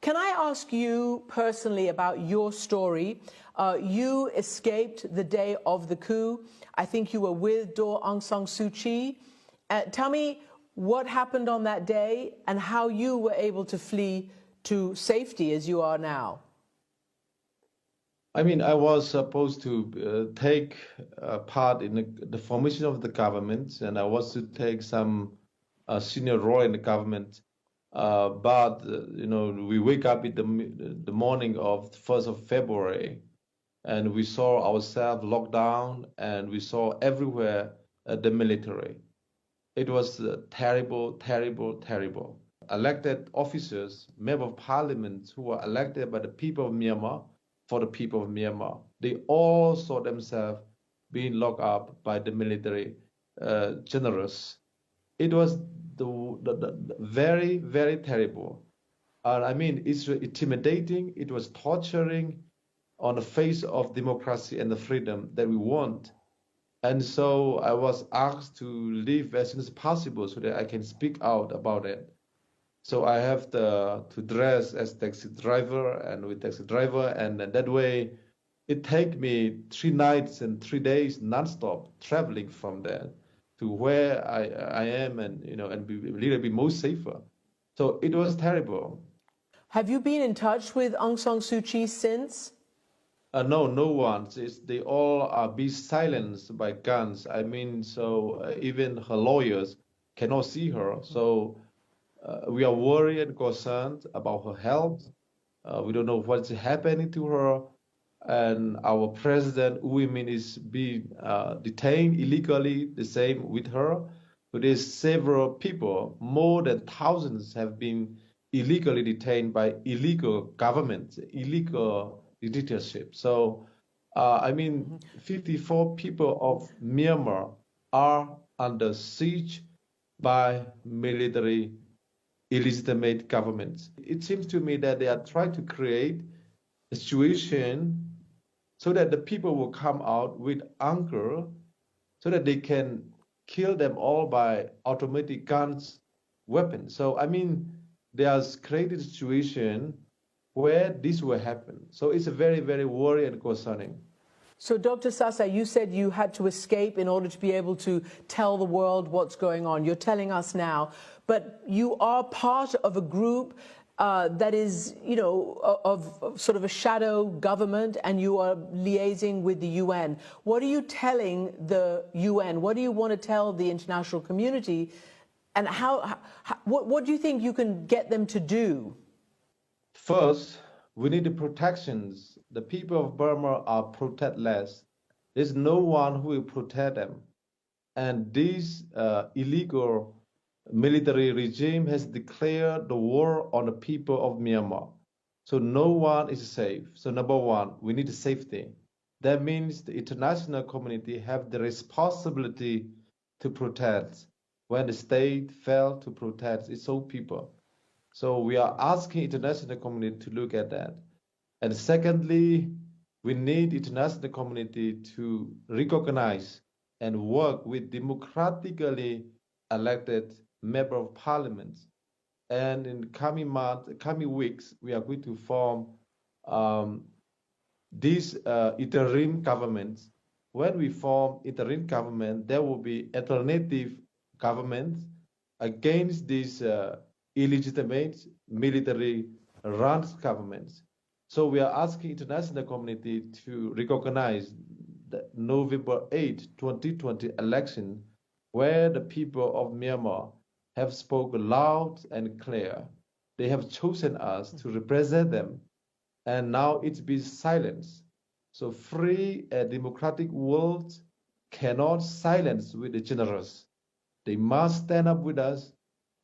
Can I ask you personally about your story? You escaped the day of the coup. I think you were with Daw Aung San Suu Kyi. Tell me what happened on that day and how you were able to flee to safety as you are now. I mean, I was supposed to take part in the formation of the government, and I was to take some senior role in the government. But we wake up in the morning of the 1st of February, and we saw ourselves locked down, and we saw everywhere the military. It was terrible, terrible, terrible. Elected officers, members of parliament who were elected by the people of Myanmar, for the people of Myanmar, they all saw themselves being locked up by the military generals. It was the very, very terrible. I mean, it's intimidating. It was torturing on the face of democracy and the freedom that we want. And so I was asked to leave as soon as possible so that I can speak out about it. So I have to dress as taxi driver and with taxi driver, and that way it take me 3 nights and 3 days nonstop traveling from there to where I am, and be a little bit more safer. So it was terrible. Have you been in touch with Aung San Suu Kyi since? No, no one. They all are be silenced by guns. I mean, so even her lawyers cannot see her. So we are worried and concerned about her health. We don't know what's happening to her. And our president, Wu Min, is being detained illegally, the same with her. So there's several people, more than thousands, have been illegally detained by illegal government, illegal dictatorship. So, 54 people of Myanmar are under siege by military illegitimate governments. It seems to me that they are trying to create a situation so that the people will come out with anger so that they can kill them all by automatic guns, weapons. So, they have created a situation where this will happen. So it's a very, very worrying and concerning. So, Dr. Sasa, you said you had to escape in order to be able to tell the world what's going on. You're telling us now, but you are part of a group that is, of sort of a shadow government, and you are liaising with the UN. What are you telling the UN? What do you want to tell the international community? And what do you think you can get them to do? First, we need the protections. The people of Burma are protectless. There's no one who will protect them. And this illegal military regime has declared the war on the people of Myanmar. So no one is safe. So number one, we need safety. That means the international community have the responsibility to protect when the state failed to protect its own people. So we are asking international community to look at that. And secondly, we need international community to recognize and work with democratically elected member of parliament. And in coming weeks, we are going to form this interim government. When we form interim government, there will be alternative government against this illegitimate military-run governments. So we are asking international community to recognize the November 8, 2020 election, where the people of Myanmar have spoken loud and clear. They have chosen us to represent them, and now it's been silenced. So free and democratic world cannot silence with the generous. They must stand up with us.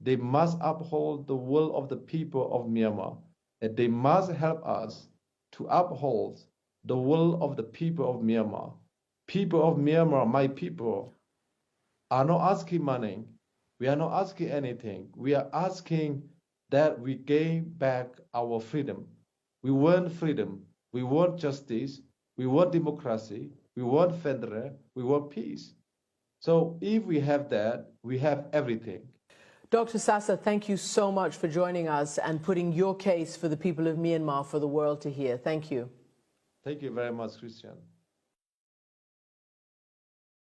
They must uphold the will of the people of Myanmar, and they must help us to uphold the will of the people of Myanmar. People of Myanmar, my people, are not asking money. We are not asking anything. We are asking that we gain back our freedom. We want freedom. We want justice. We want democracy. We want federal. We want peace. So if we have that, we have everything. Dr. Sasa, thank you so much for joining us and putting your case for the people of Myanmar for the world to hear. Thank you. Thank you very much, Christian.